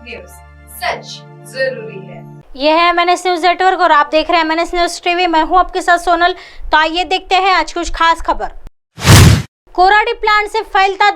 News, सच जरूरी है। यह है MNS न्यूज नेटवर्क और आप देख रहे हैं MNS न्यूज टीवी। मैं हूं आपके साथ सोनल। तो आइए देखते हैं आज कुछ खास खबर। कोराडी प्लांट से फैलता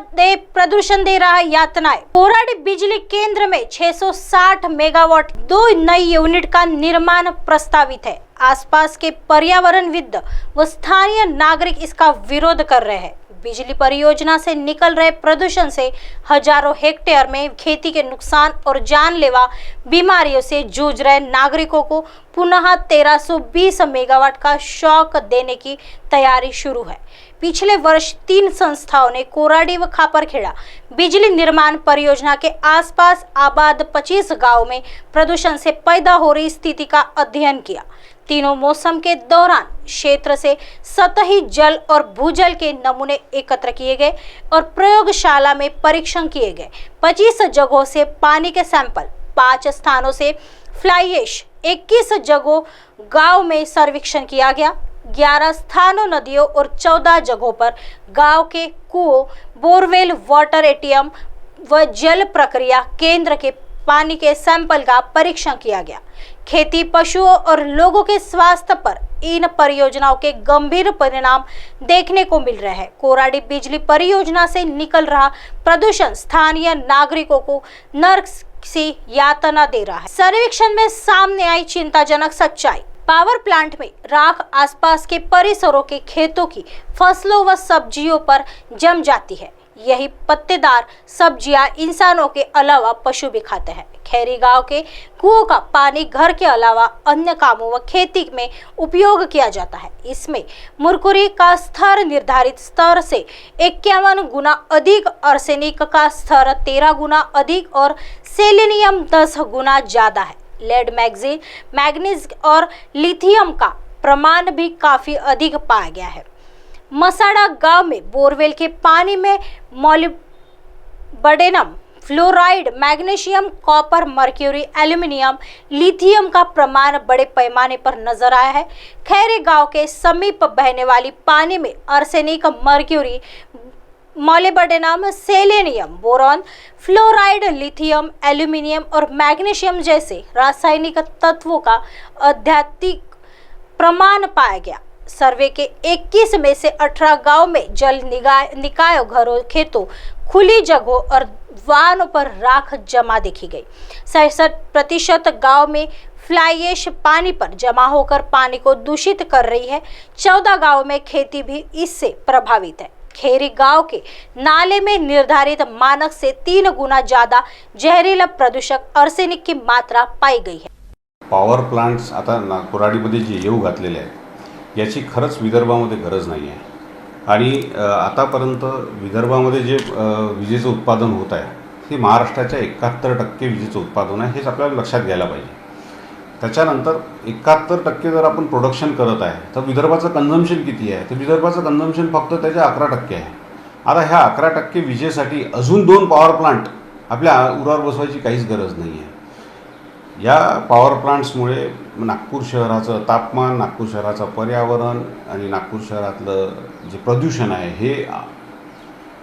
प्रदूषण दे रहा यातनाएं। कोराडी बिजली केंद्र में 660 मेगावाट 2 नई यूनिट का निर्माण प्रस्तावित है। आसपास के पर्यावरणविद व स्थानीय नागरिक इसका विरोध कर रहे हैं। बिजली परियोजना से निकल रहे प्रदूषण से हजारों हेक्टेयर में खेती के नुकसान और जानलेवा बीमारियों से जूझ रहे नागरिकों को पुनः 1320 मेगावाट का शॉक देने की तैयारी शुरू है। पिछले वर्ष 3 संस्थाओं ने कोराडी व खापरखेड़ा बिजली निर्माण परियोजना के आसपास आबाद 25 गांवों में प्रदूषण से पैदा हो रही स्थिति का अध्ययन किया। तीनों मौसम के दौरान क्षेत्र से सतही जल और भूजल के नमूने एकत्र किए गए और प्रयोगशाला में परीक्षण किए गए। 25 जगहों से पानी के सैंपल, 5 स्थानों से फ्लाई ऐश, 21 जगहों गांव में सर्वेक्षण किया गया। 11 स्थानों नदियों और 14 जगहों पर गांव के कुओं, बोरवेल, वाटर एटीएम व जल प्रक्रिया केंद्र के पानी के सैंपल का परीक्षण किया गया। खेती, पशुओं और लोगों के स्वास्थ्य पर इन परियोजनाओं के गंभीर परिणाम देखने को मिल रहे हैं। कोराडी बिजली परियोजना से निकल रहा प्रदूषण स्थानीय नागरिकों को नरक सी यातना दे रहा है। सर्वेक्षण में सामने आई चिंताजनक सच्चाई। पावर प्लांट में राख आसपास के परिसरों के खेतों की फसलों व सब्जियों पर जम जाती है। यही पत्तेदार सब्जियां इंसानों के अलावा पशु भी खाते हैं। खैरी गांव के कुओं का पानी घर के अलावा अन्य कामों व खेती में उपयोग किया जाता है। इसमें मुरकुरी का स्तर निर्धारित स्तर से 51 गुना अधिक, आर्सेनिक का स्तर 13 गुना अधिक और सेलेनियम 10 गुना ज्यादा है। लेड, मैग्नीज और लिथियम का प्रमाण भी काफी अधिक पाया गया है। मसाड़ा गांव में बोरवेल के पानी में molybdenum, fluoride, magnesium, copper, mercury, aluminium, lithium का प्रमाण बड़े पैमाने पर नजर आया है। खैरे गांव के समीप बहने वाली पानी में arsenic, mercury, molybdenum, selenium, boron, fluoride, lithium, aluminium और मैग्नीशियम जैसे रासायनिक तत्वों का अत्यधिक प्रमाण पाया गया। सर्वे के 21 में से 18 गांव में जल निकायों, घरों, खेतों, खुली जगहों और वाहनों पर राख जमा देखी गई। 67% गांव में फ्लाई ऐश पानी पर जमा होकर पानी को दूषित कर रही है। 14 गांव में खेती भी इससे प्रभावित है। खेरी गांव के नाले में निर्धारित मानक से 3 गुना ज्यादा जहरीला प्रदूषक आर्सेनिक की मात्रा पाई गई है। पॉवर प्लांट्स आता कोराडीमध्ये जे येऊ घातलेले आहेत याची खरंच विदर्भामध्ये गरज नाही आहे आणि आतापर्यंत विदर्भामध्ये जे विजेचं उत्पादन होत आहे ते महाराष्ट्राच्या 71% विजेचं उत्पादन आहे, हेच आपल्याला लक्षात घ्यायला पाहिजे। त्याच्यानंतर 71% जर आपण प्रोडक्शन करत आहे तर विदर्भाचं कन्झम्पशन किती आहे? तर विदर्भाचं कन्झम्पशन फक्त त्याच्या 11% आहे। आता ह्या 11% विजेसाठी अजून 2 पॉवर प्लांट आपल्या उरावर बसवायची काहीच गरज नाही आहे। या पॉवर प्लांट्समुळे नागपूर शहराचं तापमान, नागपूर शहराचं पर्यावरण आणि नागपूर शहरातलं जे प्रदूषण आहे हे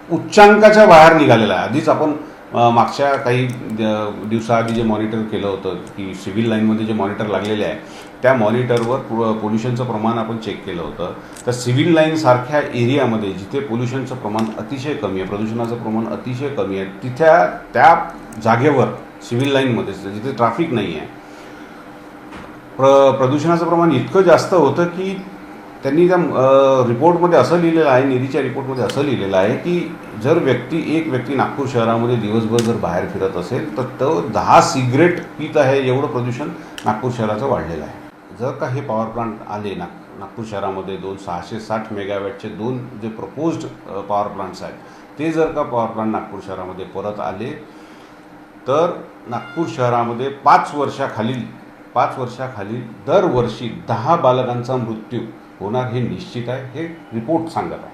उच्चांकाच्या बाहेर निघालेलं आहे। आधीच आपण मागच्या काही दिवसाआधी जे मॉनिटर केलं होतं की सिव्हिल लाईनमध्ये जे मॉनिटर लागलेले आहे त्या मॉनिटरवर पोल्युशनचं प्रमाण आपण चेक केलं होतं। तर सिव्हिल लाईनसारख्या एरियामध्ये जिथे पोल्युशनचं प्रमाण अतिशय कमी आहे, प्रदूषणाचं प्रमाण अतिशय कमी आहे, त्या जागेवर सिव्हिल लाईनमध्ये जिथे ट्रॅफिक नाही आहे प्रदूषणाचं प्रमाण इतकं जास्त होतं की त्यांनी त्या रिपोर्टमध्ये असं लिहिलेलं आहे, निरीच्या रिपोर्टमध्ये असं लिहिलेलं आहे की जर एक व्यक्ती नागपूर शहरामध्ये दिवसभर जर बाहेर फिरत असेल तर तो 10 सिगरेट पीत आहे, एवढं प्रदूषण नागपूर शहराचं वाढलेलं आहे। जर का हे पॉवर प्लांट आले नागपूर शहरामध्ये 660 मेगावॅटचे 2 जे प्रपोज्ड पॉवर प्लांट्स आहेत ते जर का पॉवर प्लांट नागपूर शहरामध्ये परत आले तर नागपूर शहरामध्ये 5 वर्षाखाली दरवर्षी 10 बालकांचा मृत्यू होणार हे निश्चित आहे, हे रिपोर्ट सांगत आहे।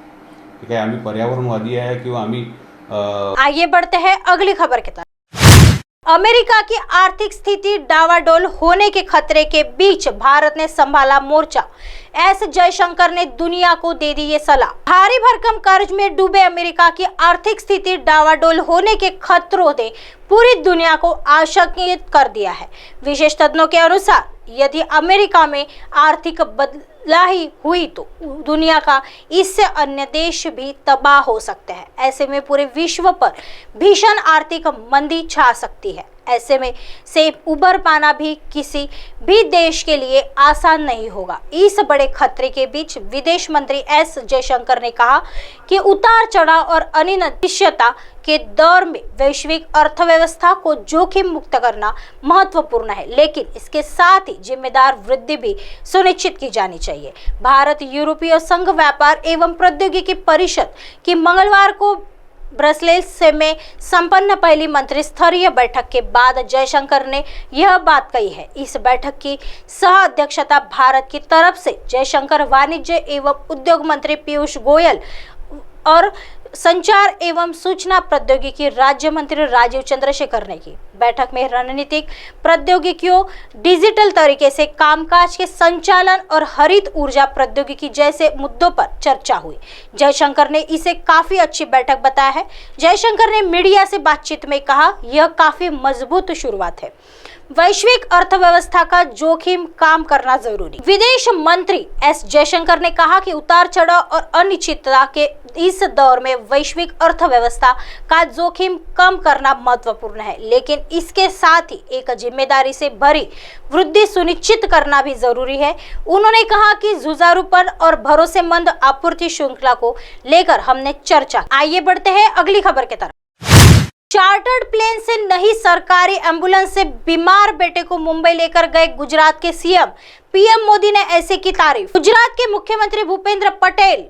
ठीक आहे, आम्ही पर्यावरणवादी आहे किंवा आम्ही आइए बढ़ते हैं अगली खबर की तरफ। अमेरिका की आर्थिक स्थिति डावाडोल होने के खतरे के बीच भारत ने संभाला मोर्चा। एस जयशंकर ने दुनिया को दे दी ये सलाह। भारी भरकम कर्ज में डूबे अमेरिका की आर्थिक स्थिति डावाडोल होने के खतरों ने पूरी दुनिया को आशंकित कर दिया है। विशेषज्ञों के अनुसार यदि अमेरिका में आर्थिक बदलाही हुई तो दुनिया का इससे अन्य देश भी तबाह हो सकते हैं। ऐसे में पूरे विश्व पर भीषण आर्थिक मंदी छा सकती है। ऐसे में से उबर पाना भी किसी भी देश के लिए आसान नहीं होगा। इस बड़े खतरे के बीच विदेश मंत्री एस जयशंकर ने कहा कि उतार चढ़ाव और अनिश्चितता के दौर में वैश्विक अर्थव्यवस्था को जोखिम मुक्त करना महत्वपूर्ण है, लेकिन इसके साथ ही जिम्मेदार वृद्धि भी सुनिश्चित की जानी चाहिए। भारत यूरोपीय संघ व्यापार एवं प्रौद्योगिकी परिषद की मंगलवार को ब्रसेल्स में संपन्न पहली मंत्री स्तरीय बैठक के बाद जयशंकर ने यह बात कही है। इस बैठक की सह अध्यक्षता भारत की तरफ से जयशंकर, वाणिज्य एवं उद्योग मंत्री पीयूष गोयल और संचार एवं सूचना प्रौद्योगिकी राज्य मंत्री राजीव चंद्रशेखर ने की। बैठक में रणनीतिक प्रौद्योगिकियों, डिजिटल तरीके से कामकाज के संचालन और हरित ऊर्जा प्रौद्योगिकी जैसे मुद्दों पर चर्चा हुई। जयशंकर ने इसे काफी अच्छी बैठक बताया है। जयशंकर ने मीडिया से बातचीत में कहा, यह काफी मजबूत शुरुआत है। वैश्विक अर्थव्यवस्था का जोखिम काम करना जरूरी। विदेश मंत्री एस जयशंकर ने कहा कि उतार चढ़ाव और अनिश्चितता के इस दौर में वैश्विक अर्थव्यवस्था का जोखिम कम करना महत्वपूर्ण है, लेकिन इसके साथ ही एक जिम्मेदारी से भरी वृद्धि सुनिश्चित करना भी जरूरी है। उन्होंने कहा कि जुझारूपन और भरोसेमंद आपूर्ति श्रृंखला को लेकर हमने चर्चा। आइए बढ़ते हैं अगली खबर की तरफ। चार्टर्ड प्लेन से नहीं, सरकारी एम्बुलेंस से बीमार बेटे को मुंबई लेकर गए गुजरात के सीएम। पीएम मोदी ने ऐसे की तारीफ। गुजरात के मुख्यमंत्री भूपेंद्र पटेल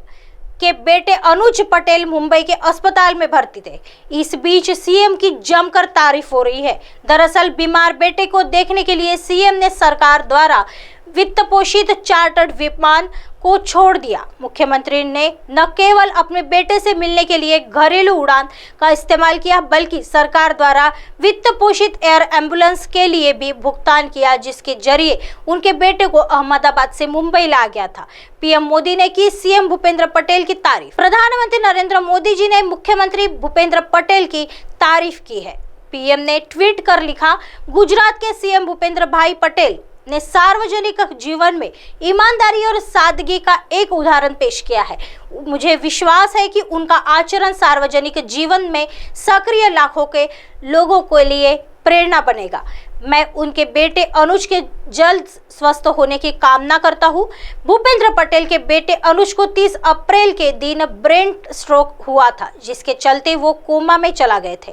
के बेटे अनुज पटेल मुंबई के अस्पताल में भर्ती थे। इस बीच सीएम की जमकर तारीफ हो रही है। दरअसल बीमार बेटे को देखने के लिए सीएम ने सरकार द्वारा वित्त पोषित चार्टर्ड विमान को छोड़ दिया। मुख्यमंत्री ने न केवल अपने बेटे से मिलने के लिए घरेलू उड़ान का इस्तेमाल किया, बल्कि सरकार द्वारा वित्त पोषित एयर एम्बुलेंस के लिए भी भुगतान किया, जिसके जरिए उनके बेटे को अहमदाबाद से मुंबई ला गया था। पीएम मोदी ने की सीएम भूपेंद्र पटेल की तारीफ। प्रधानमंत्री नरेंद्र मोदी जी ने मुख्यमंत्री भूपेंद्र पटेल की तारीफ की है। पीएम ने ट्वीट कर लिखा, गुजरात के सीएम भूपेंद्र भाई पटेल ने सार्वजनिक जीवन में ईमानदारी और सादगी का एक उदाहरण पेश किया है। मुझे विश्वास है कि उनका आचरण सार्वजनिक जीवन में सक्रिय लाखों के लोगों के लिए प्रेरणा बनेगा। मैं उनके बेटे अनुज के जल्द स्वस्थ होने की कामना करता हूं। भूपेंद्र पटेल के बेटे अनुज को 30 अप्रैल के दिन ब्रेन स्ट्रोक हुआ था, जिसके चलते वो कोमा में चला गए थे।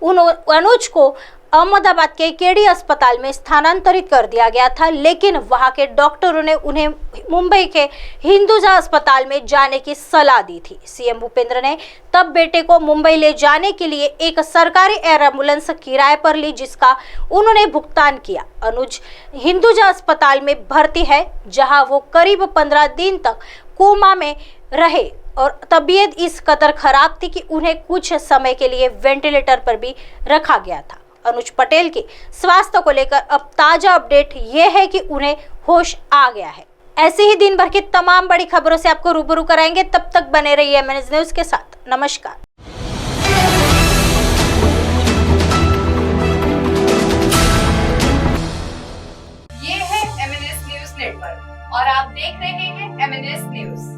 अनुज को अहमदाबाद के केडी अस्पताल में स्थानांतरित कर दिया गया था, लेकिन वहां के डॉक्टरों ने उन्हें मुंबई के हिंदुजा अस्पताल में जाने की सलाह दी थी। सीएम भूपेंद्र ने तब बेटे को मुंबई ले जाने के लिए एक सरकारी एयर एम्बुलेंस किराए पर ली, जिसका उन्होंने भुगतान किया। अनुज हिंदुजा अस्पताल में भर्ती है, जहां वो करीब 15 दिन तक कोमा में रहे और तबीयत इस कदर खराब थी कि उन्हें कुछ समय के लिए वेंटिलेटर पर भी रखा गया था। अनुज पटेल के स्वास्थ्य को लेकर अब ताजा अपडेट ये है कि उन्हें होश आ गया है। ऐसे ही दिन भर की तमाम बड़ी खबरों से आपको रूबरू कराएंगे। तब तक बने रहिए MNS न्यूज के साथ। नमस्कार। ये है MNS न्यूज नेटवर्क और आप देख रहे हैं MNS न्यूज।